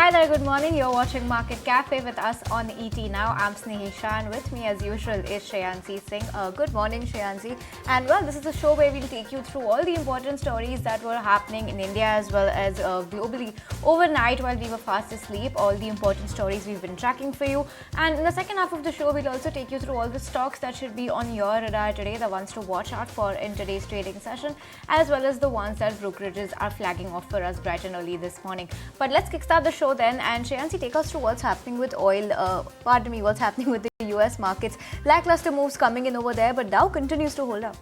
Hi there, good morning. You're watching Market Cafe with us on ET Now. I'm Snehisha and with me as usual is Shreyansi Singh. Good morning, Shreyansi. And well, this is a show where we'll take you through all the important stories that were happening in India as well as globally overnight while we were fast asleep. All the important stories we've been tracking for you. And in the second half of the show, we'll also take you through all the stocks that should be on your radar today, the ones to watch out for in today's trading session, as well as the ones that brokerages are flagging off for us bright and early this morning. But let's kickstart the show then, and Shreyansi, take us through what's happening with oil, what's happening with the US markets. Lackluster moves coming in over there, but Dow continues to hold up.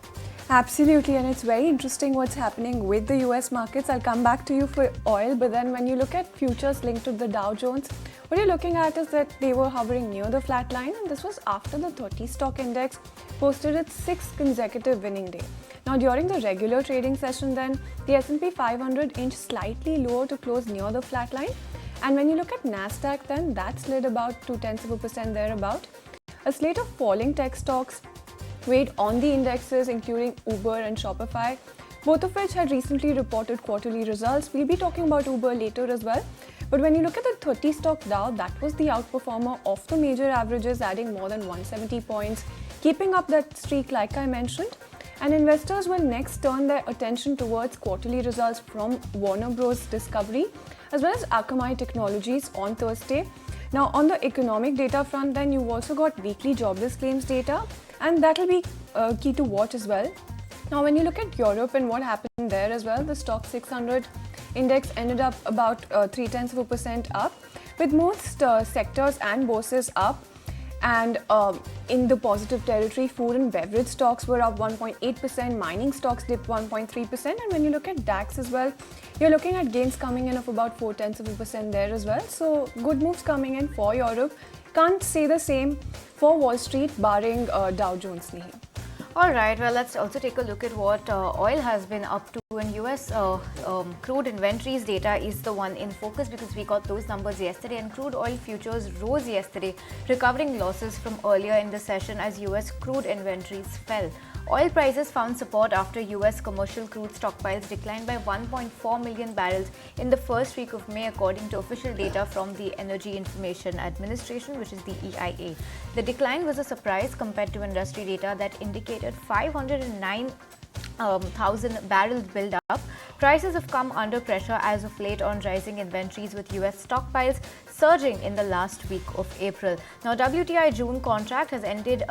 Absolutely, and it's very interesting what's happening with the US markets. I'll come back to you for oil, but then when you look at futures linked to the Dow Jones, what you're looking at is that they were hovering near the flat line, and this was after the 30 stock index posted its sixth consecutive winning day. Now, during the regular trading session then, the S&P 500 inched slightly lower to close near the flat line. And when you look at Nasdaq then, that slid about 0.2% thereabout. A slate of falling tech stocks weighed on the indexes, including Uber and Shopify, both of which had recently reported quarterly results. We'll be talking about Uber later as well. But when you look at the 30 stock Dow, that was the outperformer of the major averages, adding more than 170 points, keeping up that streak like I mentioned. And investors will next turn their attention towards quarterly results from Warner Bros. Discovery, as well as Akamai Technologies on Thursday. Now, on the economic data front, then you've also got weekly jobless claims data, and that will be key to watch as well. Now, when you look at Europe and what happened there as well, the stock 600 index ended up about 0.3% up, with most sectors and bourses up. And in the positive territory, food and beverage stocks were up 1.8%, mining stocks dipped 1.3%, and when you look at DAX as well, you're looking at gains coming in of about 0.4% there as well. So good moves coming in for Europe. Can't say the same for Wall Street, barring Dow Jones. Alright, well, let's also take a look at what oil has been up to. And US crude inventories data is the one in focus because we got those numbers yesterday, and crude oil futures rose yesterday, recovering losses from earlier in the session as US crude inventories fell. Oil prices found support after US commercial crude stockpiles declined by 1.4 million barrels in the first week of May, according to official data from the Energy Information Administration, which is the EIA. The decline was a surprise compared to industry data that indicated 509,000 barrels build up. Prices have come under pressure as of late on rising inventories, with US stockpiles surging in the last week of April. Now, WTI June contract has ended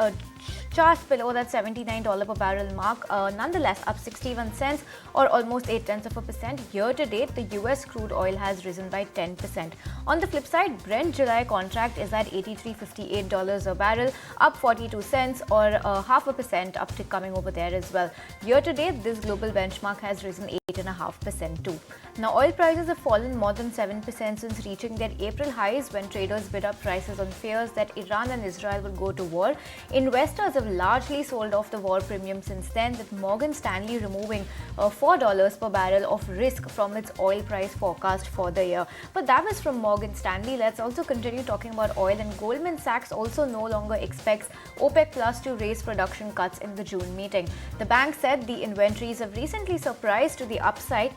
just below that $79 per barrel mark, nonetheless up 61 cents or almost 0.8%. Year to date, the US crude oil has risen by 10%. On the flip side, Brent July contract is at $83.58 a barrel, up 42 cents or 0.5% uptick coming over there as well. Year to date, this global benchmark has risen 8.5% too. Now, oil prices have fallen more than 7% since reaching their April highs when traders bid up prices on fears that Iran and Israel will go to war. Investors have largely sold off the war premium since then, with Morgan Stanley removing $4 per barrel of risk from its oil price forecast for the year. But that was from Morgan Stanley. Let's also continue talking about oil, and Goldman Sachs also no longer expects OPEC Plus to raise production cuts in the June meeting. The bank said the inventories have recently surprised to the upside,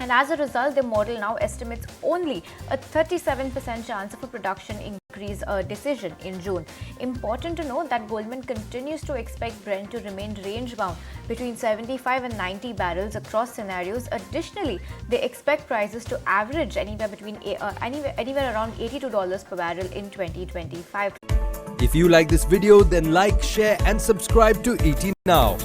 and as a result, the model now estimates only a 37% chance of a production increase decision in June. Important to note that Goldman continues to expect Brent to remain range-bound between 75 and 90 barrels across scenarios. Additionally, they expect prices to average anywhere around $82 per barrel in 2025. If you like this video, then like, share and subscribe to ET Now.